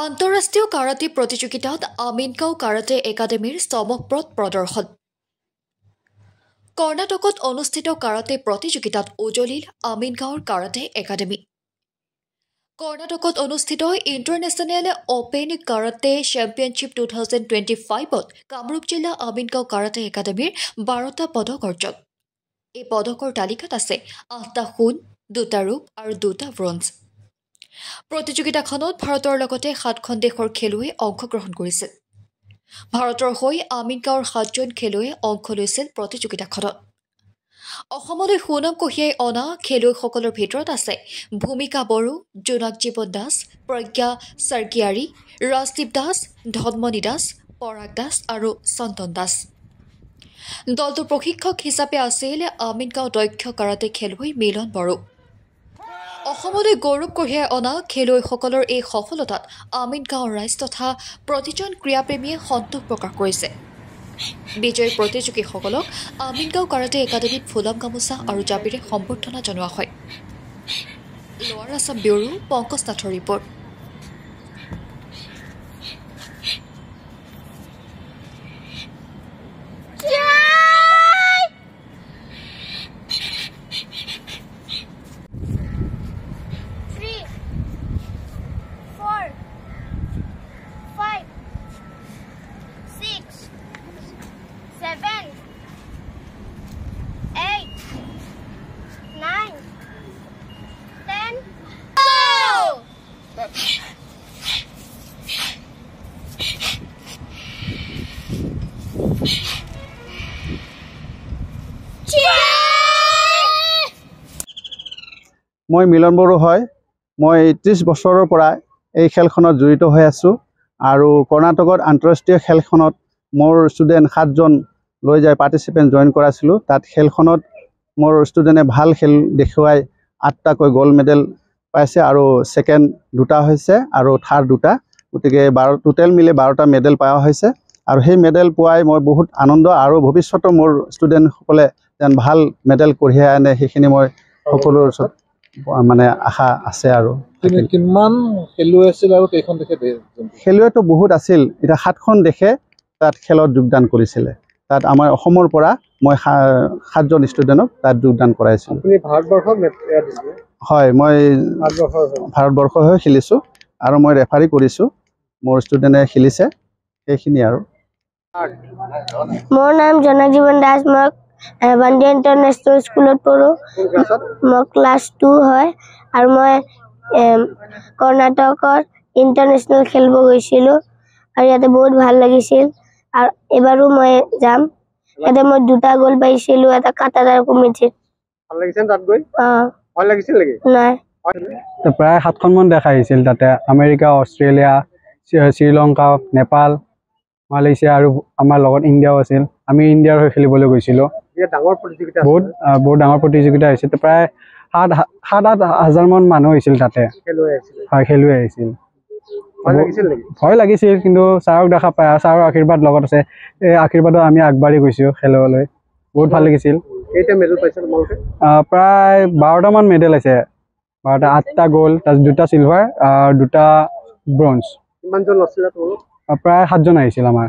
আন্তঃৰাষ্ট্ৰীয় কাৰাটে প্ৰতিযোগিতাত আমিনগাঁও কাৰাটে একাডেমীৰ চমকপ্ৰদ প্ৰদৰ্শন। কৰ্ণাটকত অনুষ্ঠিত কাৰাটে প্ৰতিযোগিতাত উজলিল আমিনগাঁৱৰ কাৰাটে একাডেমী। কৰ্ণাটকত অনুষ্ঠিত ইণ্টাৰনেশ্যনেল অপেন কাৰাটে চেম্পিয়নশ্বিপ 2025ত কামৰূপ জিলা আমিনগাঁও কাৰাটে একাডেমীৰ 12টা পদক অৰ্জন। এই পদকৰ তালিকাত আছে 8টা সোণ, 2টা ৰূপ আৰু 2টা ব্ৰঞ্জ। প্ৰতিযোগিতাখনত ভাৰতৰ লগতে 7খন দেশৰ খেলুৱৈ অংশগ্ৰহণ কৰিছিল। ভাৰতৰ হৈ আমিনগাঁৱৰ 7জন খেলুৱৈয়ে অংশ লৈছিল প্ৰতিযোগিতাখনত। অসমলৈ সুনাম কঢ়িয়াই অনা খেলুৱৈসকলৰ ভিতৰত আছে ভূমিকা বড়ো, জোনাক জীৱন দাস, প্ৰজ্ঞা চাৰ্গিয়াৰী, ৰাজদীপ দাস, ধনমণি দাস, পৰাগ দাস আৰু চন্দন দাস। দলটোৰ প্ৰশিক্ষক হিচাপে আছিল আমিনগাঁও দক্ষ কাৰাটে খেলুৱৈ মিলন বড়ো। অসমলৈ গৌৰৱ কঢ়িয়াই অনা খেলুৱৈসকলৰ এই সফলতাত আমিনগাঁৱৰ ৰাইজ তথা প্ৰতিজন ক্ৰীড়াপ্ৰেমীয়ে সন্তোষ প্ৰকাশ কৰিছে। বিজয়ী প্ৰতিযোগীসকলক আমিনগাঁও কাৰাটে একাডেমীত ফুলাম গামোচা আৰু জাপিৰে সম্বৰ্ধনা জনোৱা হয়। লোৱাৰ আছাম ব্যুৰো পংকজ নাথৰ ৰিপৰ্ট। মই মিলন বড়ো হয়। মই 30 বছৰৰ পৰা এই খেলখনত জড়িত হৈ আছোঁ আৰু কৰ্ণাটকত আন্তঃৰাষ্ট্ৰীয় খেলখনত মোৰ ষ্টুডেণ্ট 7জন লৈ যায় পাৰ্টিচিপেণ্ট জইন কৰাইছিলোঁ। তাত খেলখনত মোৰ ষ্টুডেণ্টে ভাল খেল দেখুৱাই 8টাকৈ গ'ল্ড মেডেল পাইছে আৰু ছেকেণ্ড 2টা হৈছে আৰু থাৰ্ড 2টা, গতিকে টোটেল মিলি 12টা মেডেল পোৱা হৈছে। আৰু সেই মেডেল পোৱাই মই বহুত আনন্দ আৰু ভৱিষ্যতে মোৰ ষ্টুডেণ্টসকলে যেন ভাল মেডেল কঢ়িয়াই আনে সেইখিনি মই সকলোৰ ওচৰত মানে আশা আছে। আৰু কিমান খেলুৱৈ আছিল আৰু কেইখন দেশে খেলুৱৈটো বহুত আছিল। এতিয়া 7খন দেশে তাত খেলত যোগদান কৰিছিলে। তাত আমাৰ অসমৰ পৰা মই 7জন ষ্টুডেণ্টক তাত যোগদান কৰাইছিলোঁ। হয়, মই ভাৰতবৰ্ষৰ হৈ খেলিছোঁ আৰু মই ৰেফাৰী কৰিছোঁ। মোৰ ষ্টুডেণ্টে খেলিছে সেইখিনি। আৰু মোৰ নাম জোনাক জীৱন দাস। মই বান্দিয়া ইণ্টাৰনেশ্যনেল স্কুলত পঢ়োঁ। মই ক্লাছ 2 হয় আৰু মই কৰ্ণাটকত ইণ্টাৰনেশ্যনেল খেলিব গৈছিলোঁ আৰু ইয়াতে বহুত ভাল লাগিছিল আৰু এবাৰো মই যাম। ইয়াতে মই 2টা গ'ল্ড পাইছিলোঁ, এটা কাটাৰ কমিটিত। নাই, প্ৰায় 7খনমান দেশ আহিছিল। তাতে America, Australia, Sri Lanka, Nepal, Malaysia আৰু আমাৰ লগত ইণ্ডিয়াও আছিল। আমি ইণ্ডিয়াৰ হৈ খেলিবলৈ গৈছিলোঁ। বহুত ডাঙৰ প্ৰতিযোগিতা হৈছিল। প্ৰায় 7-8 হাজাৰমান মানুহ হৈছিল তাতে। হয়, খেলুৱৈ আহিছিল। ভয় লাগিছিল, কিন্তু ছাৰক দেখা পাই ছাৰৰ আশীৰ্বাদ লগত আছে। এই আশীৰ্বাদত আমি আগবাঢ়ি গৈছোঁ খেললৈ। বহুত ভাল লাগিছিল। প্ৰায় 12টামান মেডেল আছে। 8টা গ'ল্ড, তাৰপিছত 2টা চিলভাৰ, 2টা ব্ৰঞ্জ। প্ৰায় 7জন আহিছিল আমাৰ।